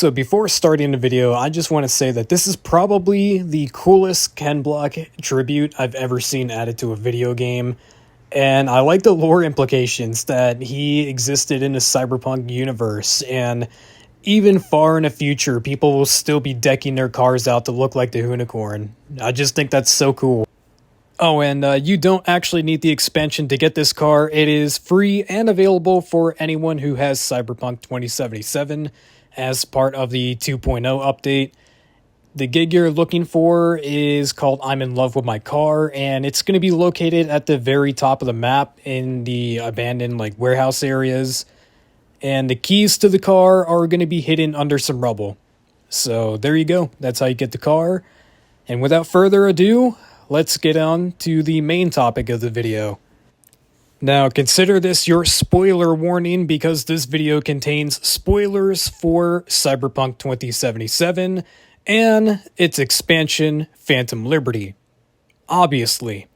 So before starting the video, I just want to say that this is probably the coolest Ken Block tribute I've ever seen added to a video game. And I like the lore implications that he existed in the Cyberpunk universe, and even far in the future, people will still be decking their cars out to look like the Unicorn. I just think that's so cool. Oh, and you don't actually need the expansion to get this car. It is free and available for anyone who has Cyberpunk 2077 as part of the 2.0 update. The gig you're looking for is called I'm in Love with My Car, and it's going to be located at the very top of the map in the abandoned warehouse areas. And the keys to the car are going to be hidden under some rubble. So there you go. That's how you get the car. And without further ado, let's get on to the main topic of the video. Now, consider this your spoiler warning because this video contains spoilers for Cyberpunk 2077 and its expansion, Phantom Liberty. Obviously.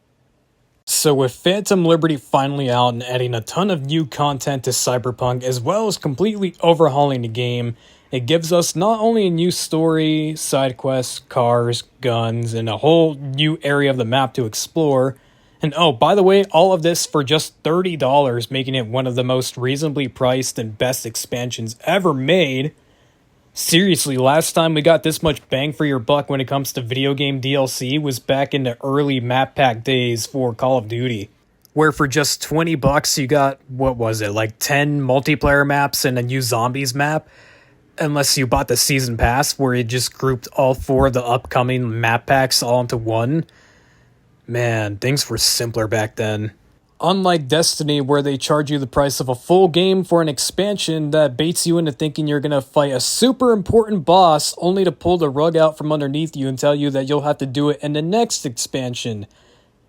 So with Phantom Liberty finally out and adding a ton of new content to Cyberpunk, as well as completely overhauling the game, it gives us not only a new story, side quests, cars, guns, and a whole new area of the map to explore. And oh, by the way, all of this for just $30, making it one of the most reasonably priced and best expansions ever made. Seriously, last time we got this much bang for your buck when it comes to video game DLC was back in the early map pack days for Call of Duty, where for just $20 you got, 10 multiplayer maps and a new zombies map, unless you bought the season pass where it just grouped all 4 of the upcoming map packs all into one. Man, things were simpler back then. Unlike Destiny, where they charge you the price of a full game for an expansion that baits you into thinking you're gonna fight a super important boss only to pull the rug out from underneath you and tell you that you'll have to do it in the next expansion.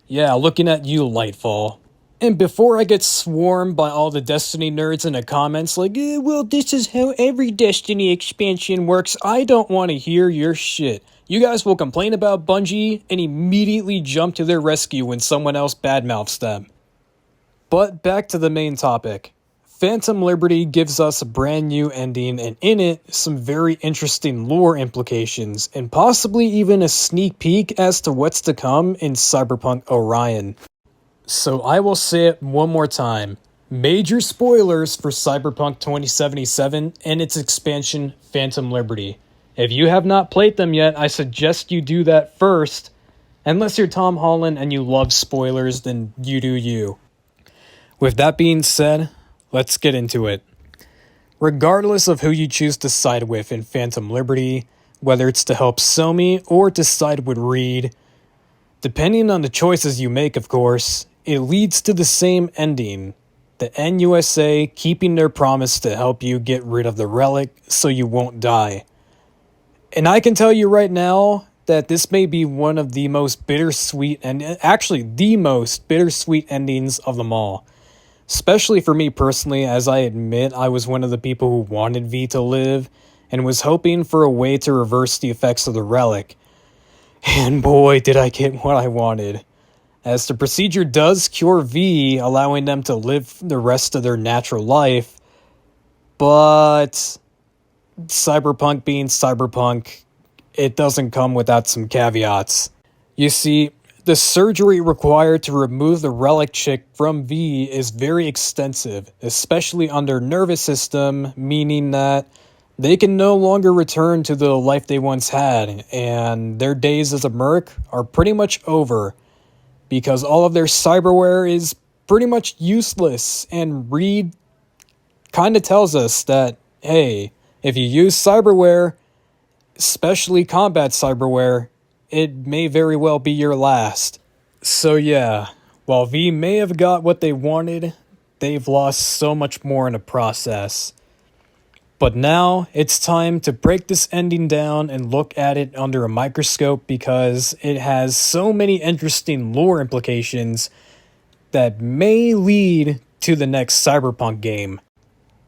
Yeah, looking at you, Lightfall. And before I get swarmed by all the Destiny nerds in the comments well, this is how every Destiny expansion works, I don't want to hear your shit. You guys will complain about Bungie and immediately jump to their rescue when someone else badmouths them. But back to the main topic. Phantom Liberty gives us a brand new ending, and in it, some very interesting lore implications, and possibly even a sneak peek as to what's to come in Cyberpunk Orion. So I will say it one more time. Major spoilers for Cyberpunk 2077 and its expansion, Phantom Liberty. If you have not played them yet, I suggest you do that first. Unless you're Tom Holland and you love spoilers, then you do you. With that being said, let's get into it. Regardless of who you choose to side with in Phantom Liberty, whether it's to help Somi or to side with Reed, depending on the choices you make, of course, it leads to the same ending. The NUSA keeping their promise to help you get rid of the relic so you won't die. And I can tell you right now that this may be one of the most bittersweet, and actually the most bittersweet endings of them all. Especially for me personally, as I admit I was one of the people who wanted V to live and was hoping for a way to reverse the effects of the relic. And boy, did I get what I wanted. As the procedure does cure V, allowing them to live the rest of their natural life, but Cyberpunk being Cyberpunk, it doesn't come without some caveats. You see, the surgery required to remove the relic chip from V is very extensive, especially on their nervous system, meaning that they can no longer return to the life they once had, and their days as a merc are pretty much over, because all of their cyberware is pretty much useless, and Reed kind of tells us that, hey, if you use cyberware, especially combat cyberware, it may very well be your last. So yeah, while V may have got what they wanted, they've lost so much more in the process. But now, it's time to break this ending down and look at it under a microscope because it has so many interesting lore implications that may lead to the next Cyberpunk game.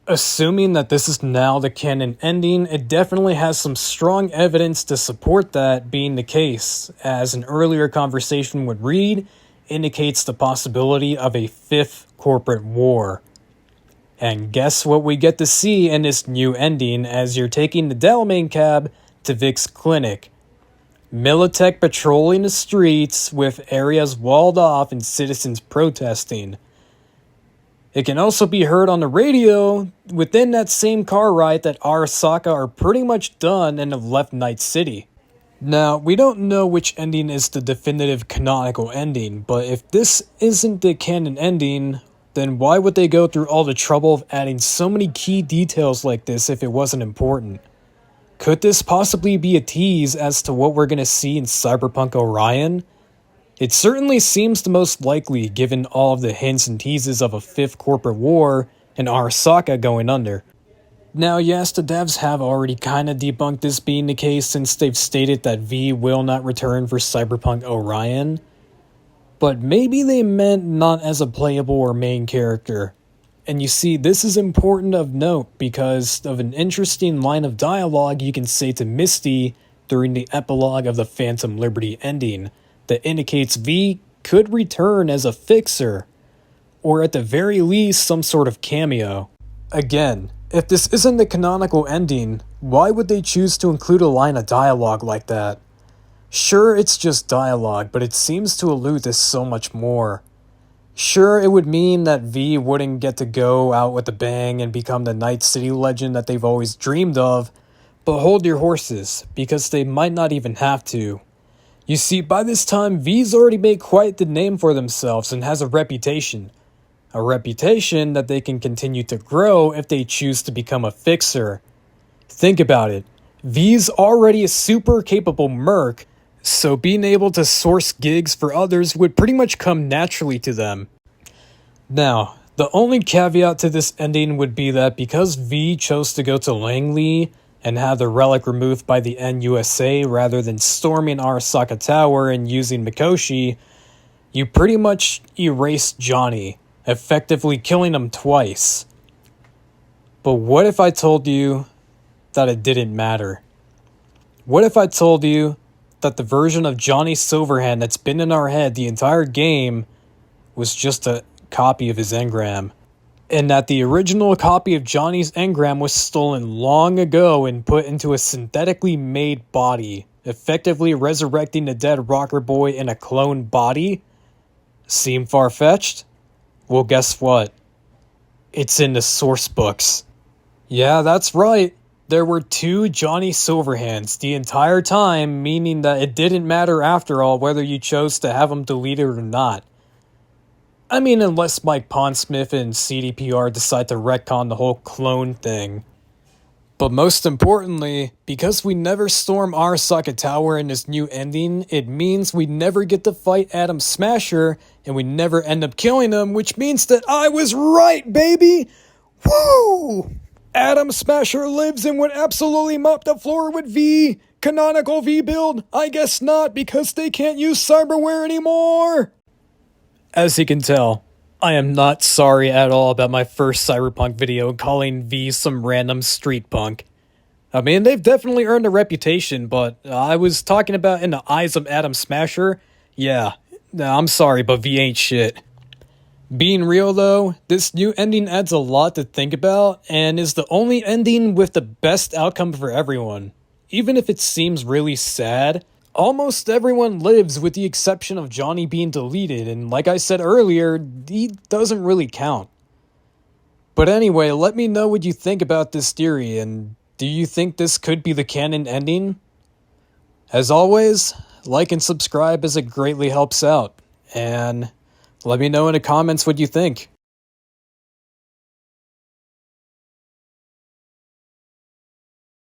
Assuming that this is now the canon ending, it definitely has some strong evidence to support that being the case, as an earlier conversation with Reed indicates the possibility of a 5th corporate war. And guess what we get to see in this new ending as you're taking the Delamain cab to Vic's clinic. Militech patrolling the streets with areas walled off and citizens protesting. It can also be heard on the radio within that same car ride that Arasaka are pretty much done and have left Night City. Now, we don't know which ending is the definitive canonical ending, but if this isn't the canon ending, then why would they go through all the trouble of adding so many key details like this if it wasn't important? Could this possibly be a tease as to what we're going to see in Cyberpunk Orion? It certainly seems the most likely given all of the hints and teases of a fifth corporate war and Arasaka going under. Now yes, the devs have already kinda debunked this being the case since they've stated that V will not return for Cyberpunk Orion, but maybe they meant not as a playable or main character. And you see, this is important of note because of an interesting line of dialogue you can say to Misty during the epilogue of the Phantom Liberty ending that indicates V could return as a fixer, or at the very least some sort of cameo. Again, if this isn't the canonical ending, why would they choose to include a line of dialogue like that? Sure, it's just dialogue, but it seems to allude to so much more. Sure, it would mean that V wouldn't get to go out with a bang and become the Night City legend that they've always dreamed of, but hold your horses, because they might not even have to. You see, by this time, V's already made quite the name for themselves and has a reputation. A reputation that they can continue to grow if they choose to become a fixer. Think about it. V's already a super capable merc, so being able to source gigs for others would pretty much come naturally to them. Now, the only caveat to this ending would be that because V chose to go to Langley and have the relic removed by the NUSA rather than storming Arasaka Tower and using Mikoshi, you pretty much erased Johnny, effectively killing him twice. But what if I told you that it didn't matter? What if I told you that the version of Johnny Silverhand that's been in our head the entire game was just a copy of his engram, and that the original copy of Johnny's engram was stolen long ago and put into a synthetically made body, effectively resurrecting the dead rocker boy in a clone body? Seem far-fetched? Well, guess what? It's in the source books. Yeah, that's right. There were two Johnny Silverhands the entire time, meaning that it didn't matter after all whether you chose to have them deleted or not. I mean, unless Mike Pondsmith and CDPR decide to retcon the whole clone thing. But most importantly, because we never storm Arasaka Tower in this new ending, it means we never get to fight Adam Smasher, and we never end up killing him, which means that I was right, baby! Woo! Adam Smasher lives and would absolutely mop the floor with V. Canonical V build? I guess not, because they can't use cyberware anymore! As you can tell, I am not sorry at all about my first Cyberpunk video calling V some random street punk. I mean, they've definitely earned a reputation, but I was talking about in the eyes of Adam Smasher. Yeah, I'm sorry, but V ain't shit. Being real though, this new ending adds a lot to think about, and is the only ending with the best outcome for everyone. Even if it seems really sad, almost everyone lives with the exception of Johnny being deleted, and like I said earlier, he doesn't really count. But anyway, let me know what you think about this theory, and do you think this could be the canon ending? As always, like and subscribe as it greatly helps out, and let me know in the comments what you think.